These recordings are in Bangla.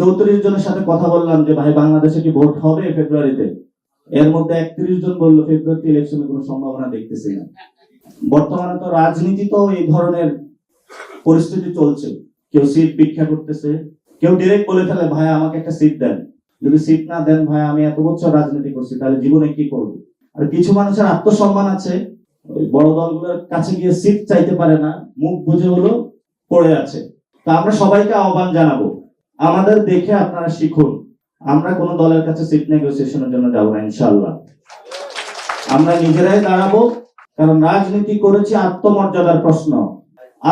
34 জনের সাথে কথা বললাম যে ভাই বাংলাদেশে কি ভোট হবে ফেব্রুয়ারিতে। এর মধ্যে 31 জন বললো ফেব্রুয়ারিতে ইলেকশনের কোনো সম্ভাবনা দেখতেছি না। বর্তমানে তো রাজনীতি তো এই ধরনের পরিস্থিতি চলছে, কেউ সিট ভিক্ষা করতেছে, কেউ ডিরেক্ট বলে ফেলে ভাই আমাকে একটা সিট দেন, যদি সিট না দেন ভাই আমি এত বছর রাজনীতি করছি তাহলে জীবনে কি করব। আর কিছু মানুষের আত্মসম্মান আছে, ওই বড় দলগুলোর কাছে গিয়ে সিট চাইতে পারে না, মুখ বুঝে হলো পড়ে আছে। তা আমরা সবাইকে আহ্বান জানাবো, আমাদের দেখে আপনারা শিখুন। আমরা কোন দলের কাছে সিট নেগোসিয়েশনের জন্য যাবো না ইনশাআল্লাহ, আমরা নিজেরাই দাঁড়াবো। কারণ রাজনীতি করেছি আত্মমর্যাদার প্রশ্ন,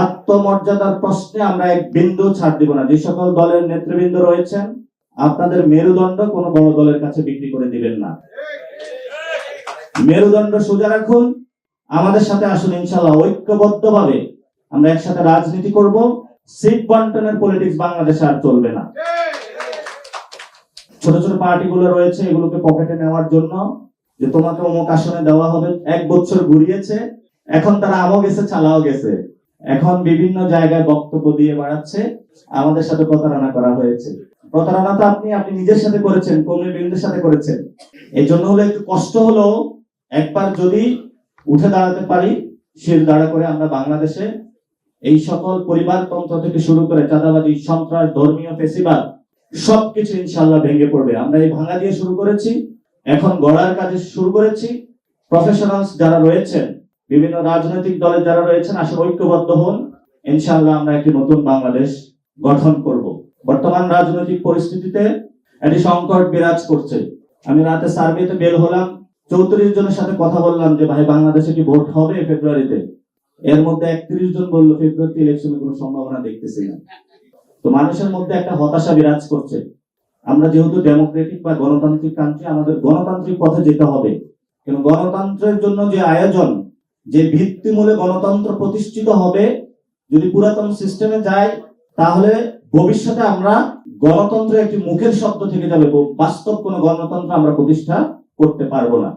আত্মমর্যাদার প্রশ্নে আমরা এক বিন্দু ছাড় দিব না। যে সকল দলের নেতৃবৃন্দ রয়েছেন আপনাদের মেরুদণ্ড কোন বড় দলের কাছে বিক্রি করে দিবেন না, মেরুদণ্ড সোজা রাখুন, আমাদের সাথে আসুন ইনশাআল্লাহ। ঐক্যবদ্ধভাবে আমরা একসাথে রাজনীতি করব, সিট বন্টনের পলিটিক্স বাংলাদেশে আর চলবে না। ছোট ছোট পার্টিগুলো রয়েছে এগুলোকে পকেটে নেওয়ার জন্য, যে তোমাকে অমুক আসনে দেওয়া হবে, 1 বছর ঘুরিয়েছে, এখন তারা আমও গেছে চালাও গেছে, এখন বিভিন্ন জায়গায় বক্তব্য দিয়ে বাড়াচ্ছে, আমাদের সাথে প্রতারণা করা হয়েছে। প্রতারণা তো আপনি নিজের সাথে করেছেন, কর্মী বৃন্দের সাথে করেছেন। এই জন্য হলো একটু কষ্ট হলো, একবার যদি উঠে দাঁড়াতে পারি শির দাঁড়া করে, আমরা বাংলাদেশে এই সকল পরিবারতন্ত্র থেকে শুরু করে চাঁদাবাজি, সন্ত্রাস, ধর্মীয় ফেসিবাদ সবকিছু ইনশাআল্লাহ ভেঙে পড়বে। আমরা এই ভাঙা দিয়ে শুরু করেছি, এখন গড়ার কাজে শুরু করেছি। প্রফেশনালস যারা রয়েছেন, বিভিন্ন রাজনৈতিক দলের যারা রয়েছেন, আসলে ঐক্যবদ্ধ হন, ইনশাআল্লাহ আমরা একটি নতুন বাংলাদেশ গঠন করব। বর্তমান রাজনৈতিক পরিস্থিতিতে একটি সংকট বিরাজ করছে। আমি রাতে সার্ভেতে বের হলাম, 34 জনের সাথে কথা বললাম যে ভাই বাংলাদেশে কি ভোট হবে ফেব্রুয়ারিতে। এর মধ্যে 31 জন বললো ফেব্রুয়ারিতে ইলেকশনের কোনো সম্ভাবনা দেখতেছি না। তো মানুষের মধ্যে একটা হতাশা বিরাজ করছে। আমরা যেহেতু ডেমোক্রেটিক বা গণতান্ত্রিক কান্ট্রি, আমাদের গণতান্ত্রিক পথে যেতে হবে, কিন্তু গণতন্ত্রের জন্য যে আয়োজন, যে ভিত্তিমূলে গণতন্ত্র প্রতিষ্ঠিত হবে, যদি পুরাতন সিস্টেমে যায় তাহলে ভবিষ্যতে আমরা গণতন্ত্র একটি মুখের শব্দ থেকে যাবে, বাস্তব কোনো গণতন্ত্র আমরা প্রতিষ্ঠা করতে পারবো না।